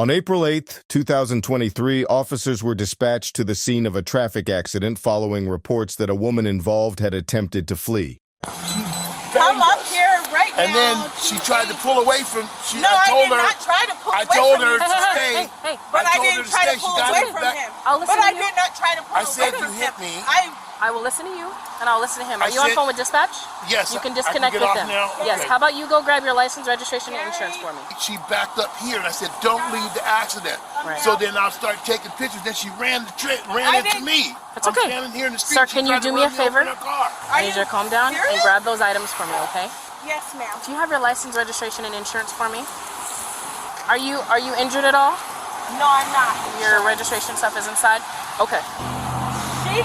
On April 8, 2023, officers were dispatched to the scene of a traffic accident following reports that a woman involved had attempted to flee. Come up here right now. And then she tried to pull away from. No, I did not try to pull away from him. I told her to stay. But I didn't try to pull away from him. But I did not try to pull away from him. I said you hit me. I will listen to you, and I'll listen to him. Are you on phone with dispatch? Yes. You can disconnect with them. Yes. How about you go grab your license, registration, and insurance for me? She backed up here, and I said, "Don't leave the accident." Right. So then I'll start taking pictures. Then she ran into me. That's okay. I'm standing here in the street. Sir, can you do me a favor? I need you to calm down and grab those items for me, okay? Yes, ma'am. Do you have your license, registration, and insurance for me? Are you injured at all? No, I'm not. Your registration stuff is inside? Okay. She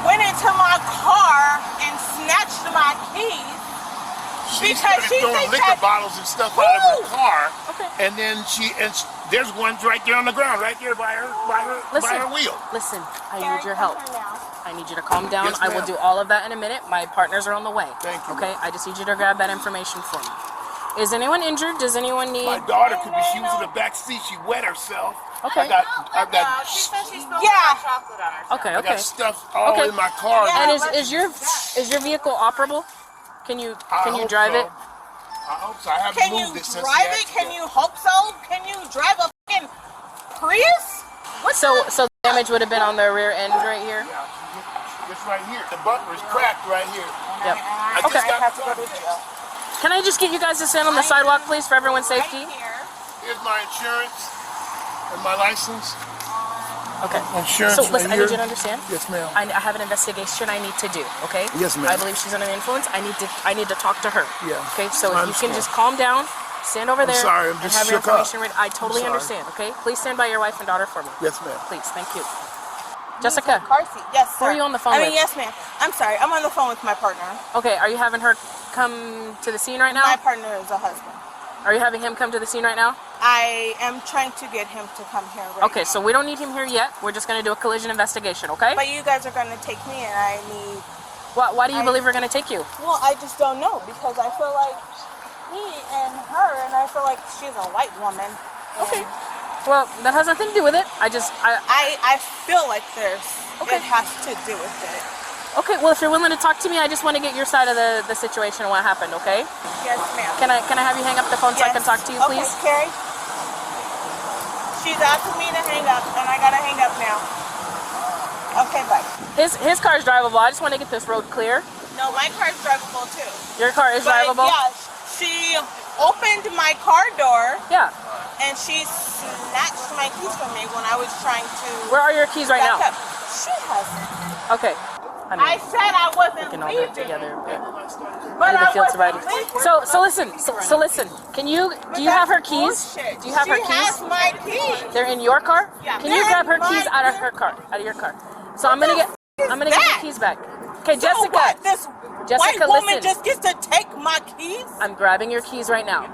went into my car and snatched my keys. She started throwing liquor bottles and stuff out of her car. Okay. And then there's ones right there on the ground, right there by her wheel. Listen, I need your help. I need you to calm down. Yes, I will do all of that in a minute. My partners are on the way. Thank you. Okay, I just need you to grab that information for me. Is anyone injured? Does anyone need? My daughter could be. She was in the back seat. She wet herself. Okay. I got. She said she spilled chocolate on her. Okay. I got stuff all in my car. And is your vehicle operable? Can you drive it? I hope so. I haven't moved it since the accident. Can you hope so? Can you drive a fucking Prius? So damage would have been on the rear end right here. Yeah, it's right here. The bumper is cracked right here. Yep. I just got to. Can I just get you guys to stand on the sidewalk, please, for everyone's safety? Here's my insurance and my license. Okay. Insurance. So listen, I need you to understand. Yes, ma'am. I have an investigation I need to do. Okay. Yes, ma'am. I believe she's under the influence. I need to talk to her. Yeah. Okay. So if you can just calm down, stand over there. Sorry, I'm and just have your shook up. information ready. I totally understand. Okay. Please stand by your wife and daughter for me. Yes, ma'am. Please. Thank you. Jessica. Car seat. Yes, sir. Who are you on the phone with? Yes, ma'am. I'm sorry. I'm on the phone with my partner. Okay. Are you having her come to the scene right now? My partner is a husband. Are you having him come to the scene right now? I am trying to get him to come here right Okay, so we don't need him here yet. We're just going to do a collision investigation, okay? But you guys are going to take me, and I need... Why do you believe we're going to take you? Well, I just don't know, because I feel like me and her, and I feel like she's a white woman. Okay. Well, that has nothing to do with it. I feel like it has to do with it. Okay, well, if you're willing to talk to me, I just want to get your side of the situation and what happened, okay? Yes, ma'am. Can I have you hang up the phone so I can talk to you, please? Okay, Carrie. She's asking me to hang up, and I gotta hang up now. Okay, bye. His car is drivable. I just want to get this road clear. No, my car's drivable too. Your car is drivable? Yeah, she opened my car door. Yeah. And she snatched my keys from me when I was trying to... Where are your keys right now? She has them. Okay. I said I wasn't all leaving. that together. But I wasn't leaving. So listen. Do you have her keys? Do you have her keys? She has my keys. They're in your car? Yeah. Can you grab her keys out of your car? So I'm gonna get your keys back. Okay, So Jessica. what? This Jessica, white woman listen. just gets to take my keys? I'm grabbing your keys right now.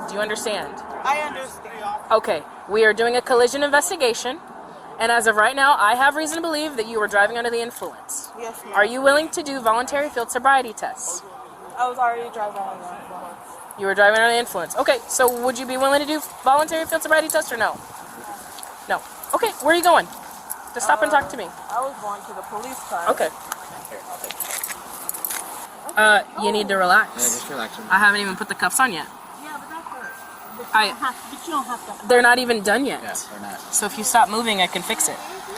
Do you understand? I understand. Okay, we are doing a collision investigation, and as of right now, I have reason to believe that you were driving under the influence. Yes, ma'am. Are you willing to do voluntary field sobriety tests? I was already driving under the influence. You were driving under the influence. Okay, so would you be willing to do voluntary field sobriety test or no? No. Okay, where are you going? Just stop and talk to me. I was going to the police car. Okay. You need to relax. Yeah, just relax. I haven't even put the cuffs on yet. Yeah, but that hurts. But you don't have to. They're not even done yet. Yeah, they're not. So if you stop moving, I can fix it.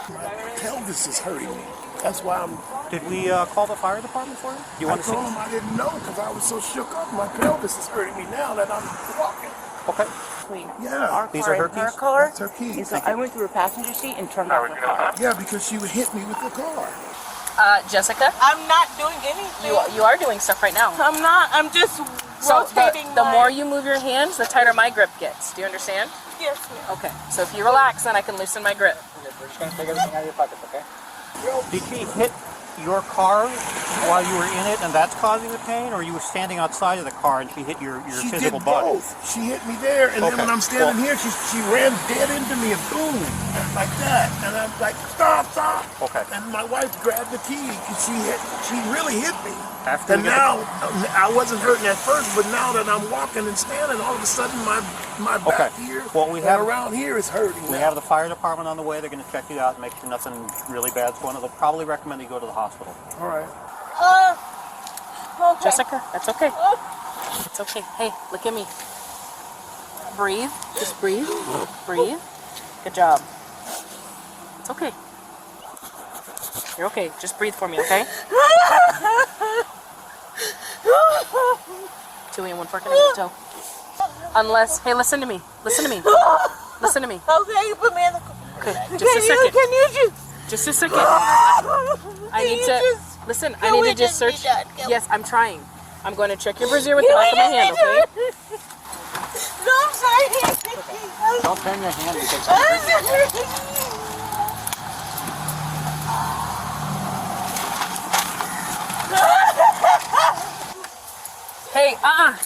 My pelvis is hurting me. That's why I'm... Did we call the fire department for you? I told him I didn't know because I was so shook up. My pelvis is hurting me now that I'm walking. Okay. Yeah. These are her keys? That's her keys. So I went through her passenger seat and turned off her car. Yeah, because she would hit me with the car. Jessica? I'm not doing anything. You are doing stuff right now. I'm not. I'm just rotating the more you move your hands, the tighter my grip gets. Do you understand? Yes, ma'am. Okay. So if you relax, then I can loosen my grip. We're just going to take everything out of your pockets, okay? Did she hit your car while you were in it and that's causing the pain, or you were standing outside of the car and she hit your physical body? Both. She hit me there, and then when I'm standing here, she ran dead into me and boom, like that. And I'm like, stop. Okay. And my wife grabbed the key because she really hit me. After and now I wasn't hurting at first, but now that I'm walking and standing, all of a sudden my my back here. Well, we and have around here is hurting. We have the fire department on the way. They're going to check you out and make sure nothing really bad's going on. They'll probably recommend you go to the hospital. All right. Okay. Jessica, that's okay. It's okay. Hey, look at me. Breathe. Just breathe. Breathe. Good job. It's okay. You're okay. Just breathe for me, okay? 2 and 1 fork and a toe. Unless, hey, listen to me. Listen to me. Listen to me. Okay, you put me in the car. Okay, just a second. Can you Just a second. I need to, listen, I need to just search. Yes, I'm trying. I'm going to check your brassiere with the back of my hand, okay? No, I'm sorry. Don't turn your hand because Hey,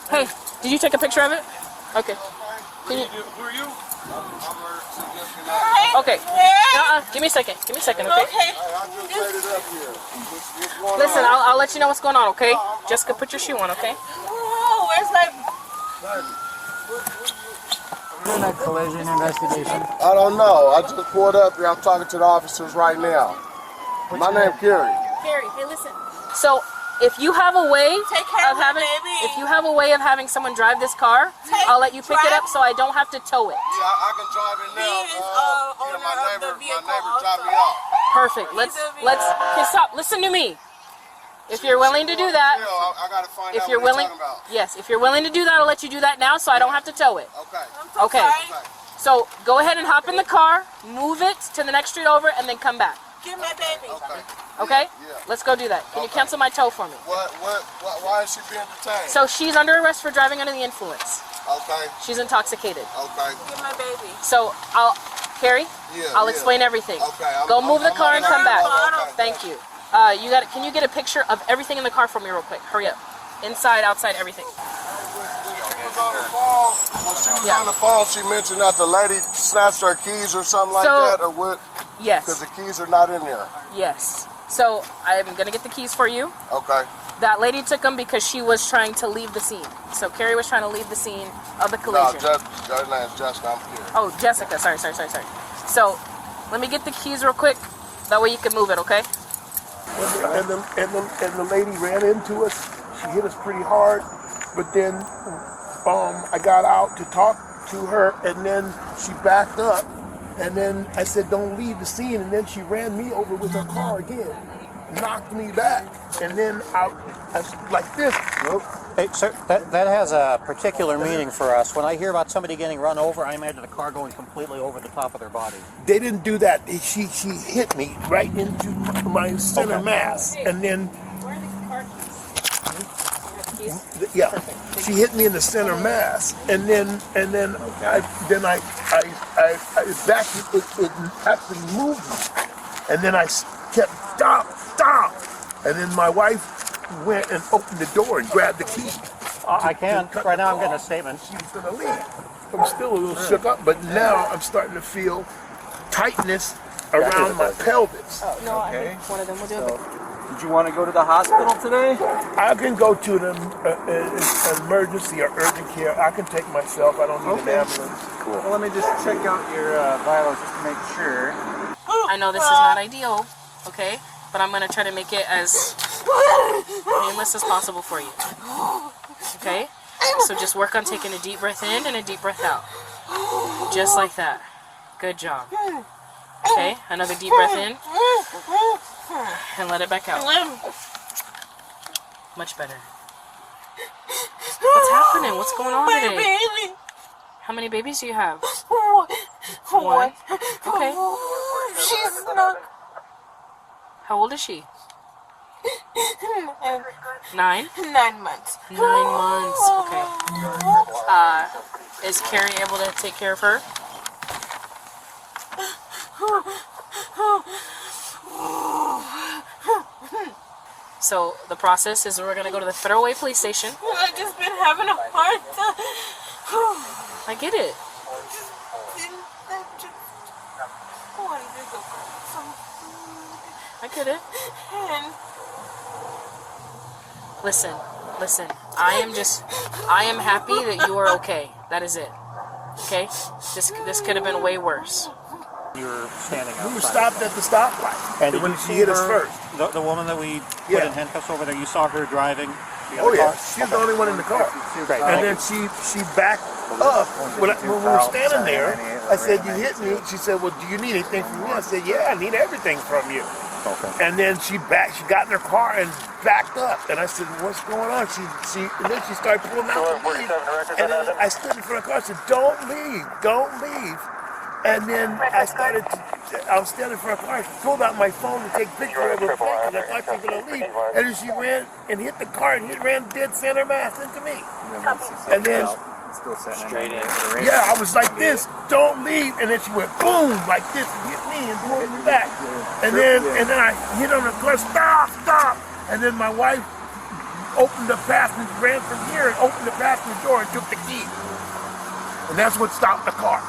hey, did you take a picture of it? Okay. Can you? Who are you? Okay. Give me a second. Give me a second, okay? Okay. Listen, I'll let you know what's going on, okay? Jessica, put your shoe on, okay? Oh, where's my... Doing a collision investigation. I don't know. I just pulled up here. I'm talking to the officers right now. My name's Kerry. Carrie, hey, listen. So, if you have a way Take care of of having, it, baby. if you have a way of having someone drive this car, I'll let you pick it up so I don't have to tow it. Yeah, I can drive it now. He is, owner my of neighbor, the vehicle my neighbor dropped me also. off. Perfect. Let's okay, stop. Listen to me. If you're willing to do that, Yeah, I gotta find if out you're what willing, you're talking about. yes, if you're willing to do that, I'll let you do that now so I don't have to tow it. Okay. Okay. So go ahead and hop in the car, move it to the next street over, and then come back. Give my baby. Okay. Okay? Yeah. Let's go do that. Can you cancel my tow for me? Why is she being detained? So she's under arrest for driving under the influence. Okay. She's intoxicated. Okay. Give my baby. So Carrie, Yeah. I'll explain everything. Okay. Go move the car and come back. Okay. Thank you. Can you get a picture of everything in the car for me real quick? Hurry up. Inside, outside, everything. She was on the phone. She mentioned that the lady snatched her keys or something like that, or what? Yes. Because the keys are not in there. Yes. So I'm gonna get the keys for you. Okay. That lady took them because she was trying to leave the scene. So Carrie was trying to leave the scene of the No, collision. her name's Jessica. I'm here. Oh, Jessica. Sorry. So let me get the keys real quick. That way you can move it, okay? And the lady ran into us. She hit us pretty hard, but then I got out to talk to her, and then she backed up, and then I said, "Don't leave the scene," and then she ran me over with her car again, knocked me back, and then I was like this. Hey, sir, that has a particular meaning for us. When I hear about somebody getting run over, I imagine a car going completely over the top of their body. They didn't do that. She hit me right into my center mass, and then she hit me in the center mass, and then I back it actually moved me, and then I kept stop, and then my wife went and opened the door and grabbed the key. I can. Right now I'm getting a statement. She was gonna leave. I'm still a little shook up, but now I'm starting to feel tightness around my pelvis. No, I think one of them will do it. Did you want to go to the hospital today? I can go to an emergency or urgent care. I can take myself. I don't need an ambulance. Cool. Well, let me just check out your vitals just to make sure. I know this is not ideal, okay? But I'm gonna try to make it as painless as possible for you. Okay? So just work on taking a deep breath in and a deep breath out. Just like that. Good job. Okay? Another deep breath in. And let it back out. Much better. What's happening? What's going on My today? baby. How many babies do you have? One. Okay. She's not. How old is she? 9? 9 months. 9 months. Okay. Is Carrie able to take care of her? So the process is we're gonna go to the Throwaway Police Station. I've just been having a hard time. I get it. I get it. Listen. I am happy that you are okay. That is it. Okay, this could have been way worse. You were standing outside. We were stopped at the stoplight. And did when you she see hit us her, first. the woman that we put Yeah. in handcuffs over there, you saw her driving the Oh other yeah, car? she's the only one in the car. Great. And then she backed up. When we were standing there, I said, "You hit me." She said, "Well, do you need anything from me?" I said, "Yeah, I need everything from you." Okay. And then she got in her car and backed up. And I said, "What's going on?" And then she started pulling out the lead. And then I stood in front of the car and said, "Don't leave, don't leave." And then I was standing in front of the car. I pulled out my phone to take pictures of her because I thought she was going to leave. And then she ran and hit the car and ran dead center mass into me. And then, Straight in. yeah, I was like this, "Don't leave." And then she went boom like this and hit me and pulled me back. And then I hit on the car, stop. And then my wife opened the passenger, ran from here and opened the passenger door and took the key. And that's what stopped the car.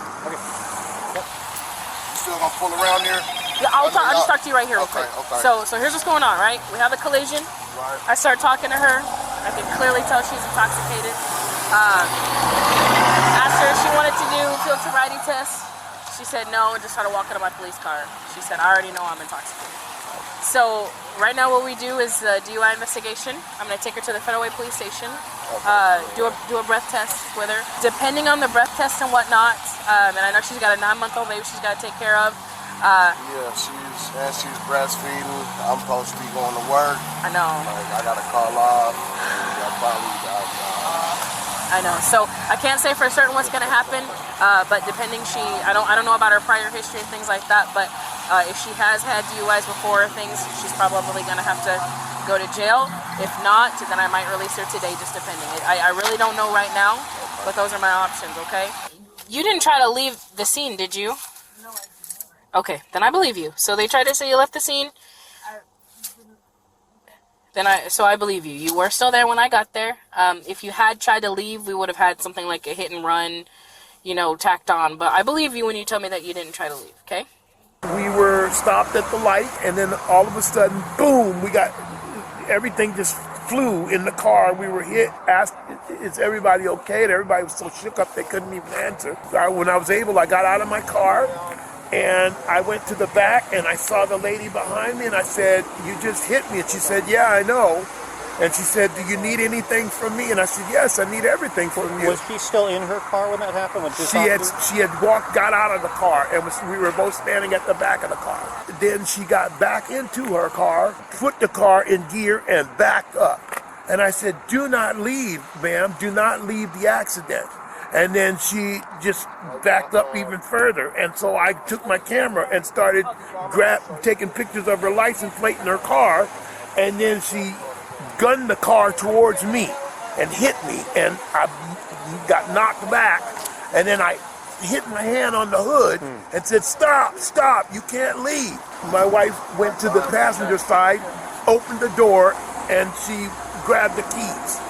Still gonna pull around there? Yeah, I'll just talk to you right here real Okay, quick. okay. So here's what's going on, right? We have the collision. Right. I start talking to her. I can clearly tell she's intoxicated. Asked her if she wanted to do field sobriety test. She said no and just started walking to my police car. She said, "I already know I'm intoxicated." So right now what we do is the DUI investigation. I'm going to take her to the Federal Police Station, do a breath test with her. Depending on the breath test and whatnot, and I know she's got a 9-month-old baby she's got to take care of. Yeah, she's breastfeeding. I'm supposed to be going to work. I know. Like, I gotta call off. I know. So I can't say for certain what's going to happen, but depending, I don't know about her prior history and things like that. But if she has had DUIs before, she's probably going to have to go to jail. If not, then I might release her today, just depending. I really don't know right now, but those are my options. Okay. You didn't try to leave the scene, did you? No, I didn't. Okay, then I believe you. So they tried to say you left the scene. So I believe you. You were still there when I got there. If you had tried to leave, we would have had something like a hit and run, tacked on. But I believe you when you tell me that you didn't try to leave, okay? We were stopped at the light, and then all of a sudden, boom, everything just flew in the car. We were hit, asked, "Is everybody okay?" And everybody was so shook up they couldn't even answer. When I was able, I got out of my car, and I went to the back, and I saw the lady behind me, and I said, "You just hit me." And she said, "Yeah, I know." And she said, "Do you need anything from me?" And I said, "Yes, I need everything from you." Was she still in her car when that happened? She had got out of the car, and we were both standing at the back of the car. Then she got back into her car, put the car in gear, and backed up. And I said, "Do not leave, ma'am. Do not leave the accident." And then she just backed up even further. And so I took my camera and started taking pictures of her license plate in her car. And then she gunned the car towards me and hit me. And I got knocked back. And then I hit my hand on the hood and said, stop, you can't leave." My wife went to the passenger side, opened the door, and she grabbed the keys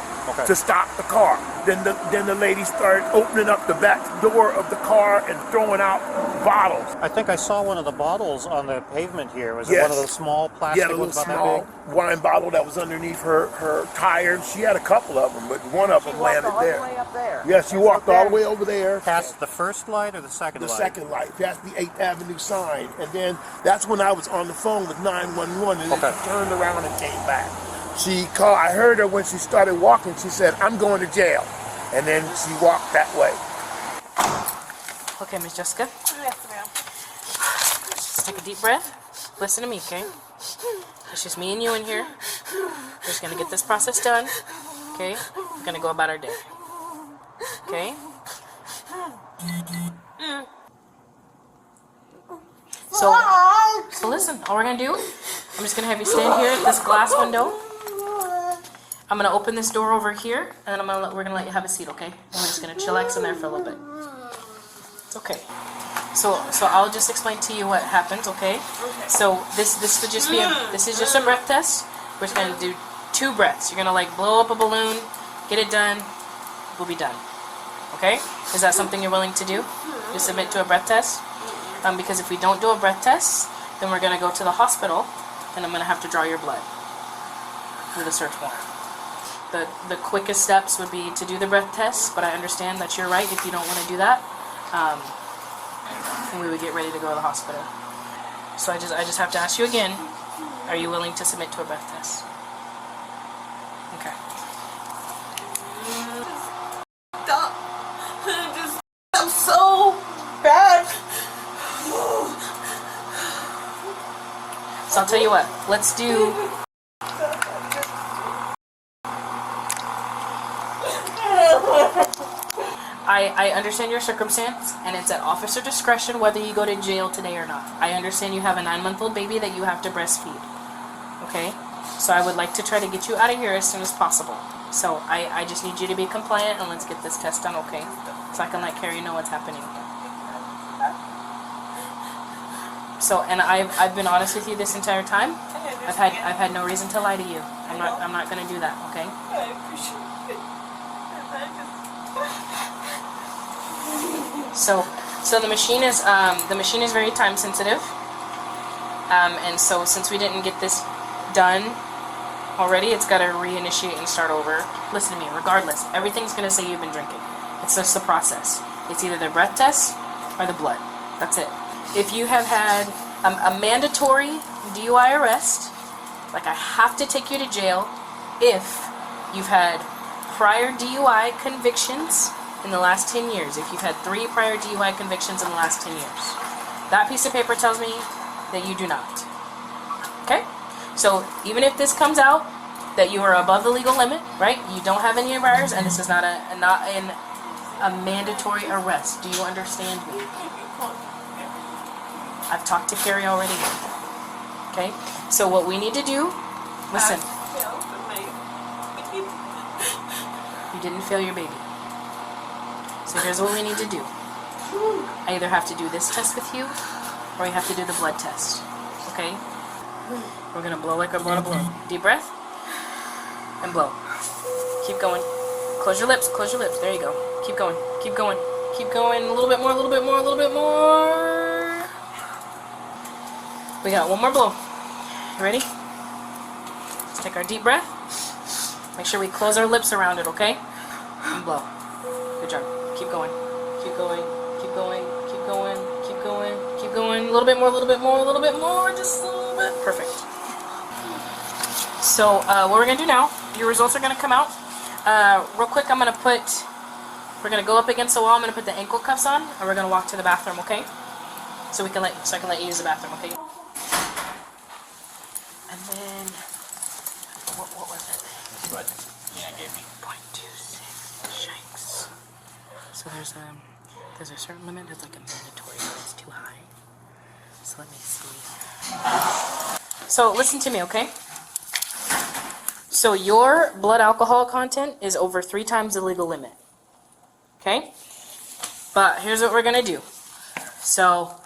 to stop the car. Then the lady started opening up the back door of the car and throwing out bottles. I think I saw one of the bottles on the pavement here. Was it Yes. one of those small plastic Yeah, the ones little about small that big? wine bottle that was underneath her tire. She had a couple of them, but one of them landed there. up there. Yeah, she walked all the way over there. Past the first light or the second The light? second light, past the 8th Avenue sign. And then that's when I was on the phone with 911, and then she turned around and came back. I heard her when she started walking, she said, "I'm going to jail." And then she walked that way. Okay, Miss Jessica. Yes, ma'am. Just take a deep breath. Listen to me, okay? It's just me and you in here. We're just going to get this process done, okay? We're going to go about our day, okay? So listen, all we're going to do, I'm just going to have you stand here at this glass window. I'm going to open this door over here, and then we're going to let you have a seat, okay? And we're just going to chillax in there for a little bit. It's okay. So I'll just explain to you what happens, okay? So this is just a breath test. We're just going to do 2 breaths. You're going to blow up a balloon, get it done, we'll be done. Okay? Is that something you're willing to do? You submit to a breath test? Because if we don't do a breath test, then we're going to go to the hospital, and I'm going to have to draw your blood with a search warrant. The quickest steps would be to do the breath test, but I understand that you're right if you don't want to do that. and we would get ready to go to the hospital. So I just have to ask you again, are you willing to submit to a breath test? Okay. Stop. I'm so bad. So I'll tell you what, let's do... I understand your circumstance, and it's at officer discretion whether you go to jail today or not. I understand you have a 9-month-old baby that you have to breastfeed. Okay? So I would like to try to get you out of here as soon as possible. So I just need you to be compliant, and let's get this test done, okay? So I can let Carrie know what's happening. So, and I've been honest with you this entire time. I've had no reason to lie to you. I'm not gonna do that, okay? I appreciate it. So the machine is very time sensitive. And so since we didn't get this done already, it's got to reinitiate and start over. Listen to me, regardless, everything's gonna say you've been drinking. It's just the process. It's either the breath test or the blood. That's it. If you have had a mandatory DUI arrest, like I have to take you to jail if you've had prior DUI convictions in the last 10 years. If you've had 3 prior DUI convictions in the last 10 years. That piece of paper tells me that you do not. Okay? So even if this comes out that you are above the legal limit, right? You don't have any errors, and this is not a mandatory arrest. Do you understand me? I've talked to Carrie already. Okay? So what we need to do, listen. You didn't fail your baby. So here's what we need to do. I either have to do this test with you, or you have to do the blood test. Okay? We're gonna blow like I want to blow. Deep breath. And blow. Keep going. Close your lips, close your lips. There you go. Keep going, keep going, keep going. A little bit more, a little bit more, a little bit more. We got one more blow. You ready? Let's take our deep breath. Make sure we close our lips around it, okay? And blow. Good job. Keep going. Keep going. Keep going. Keep going. Keep going. Keep going. A little bit more, a little bit more, a little bit more. Just a little bit. Perfect. So what we're going to do now, your results are going to come out. Real quick, we're going to go up against the wall. I'm going to put the ankle cuffs on, and we're going to walk to the bathroom, okay? So I can let you use the bathroom, okay? And then, what was it? What? Yeah, gave me. 0.26 shanks. So there's a certain limit that's like a mandatory, but it's too high. So let me see. So listen to me, okay? So your blood alcohol content is over 3 times the legal limit. Okay? But here's what we're gonna do. So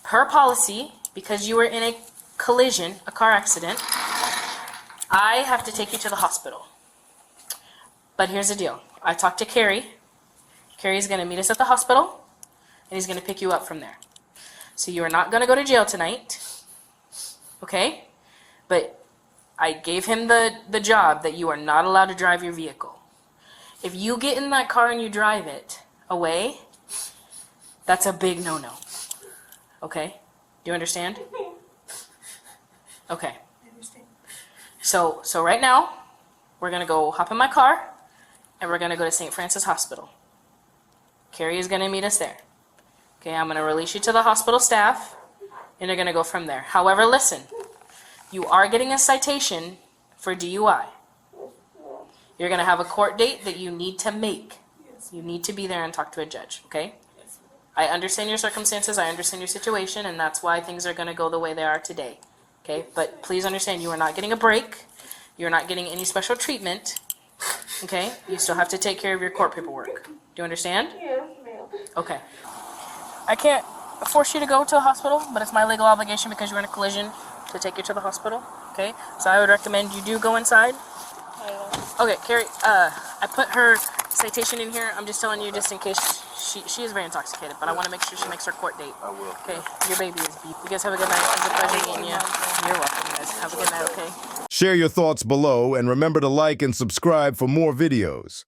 per policy, because you were in a collision, a car accident, I have to take you to the hospital. But here's the deal. I talked to Carrie. Carrie's going to meet us at the hospital, and he's going to pick you up from there. So you are not going to go to jail tonight, okay? But I gave him the job that you are not allowed to drive your vehicle. If you get in that car and you drive it away, that's a big no-no, okay? Do you understand? Okay. So right now, we're going to go hop in my car, and we're going to go to St. Francis Hospital. Carrie is going to meet us there. Okay, I'm going to release you to the hospital staff, and you're going to go from there. However, listen, you are getting a citation for DUI. You're going to have a court date that you need to make. You need to be there and talk to a judge, okay? I understand your circumstances, I understand your situation, and that's why things are going to go the way they are today. Okay, but please understand you are not getting a break. You're not getting any special treatment. Okay, you still have to take care of your court paperwork. Do you understand? Yes, ma'am. Okay. I can't force you to go to the hospital, but it's my legal obligation because you were in a collision to take you to the hospital. Okay, so I would recommend you do go inside. Okay, Carrie, I put her citation in here. I'm just telling you just in case she is very intoxicated, but I want to make sure she makes her court date. I will. Okay, your baby is beat. You guys have a good night. It was a pleasure meeting you. You're welcome, guys. Have a good night, okay? Share your thoughts below and remember to like and subscribe for more videos.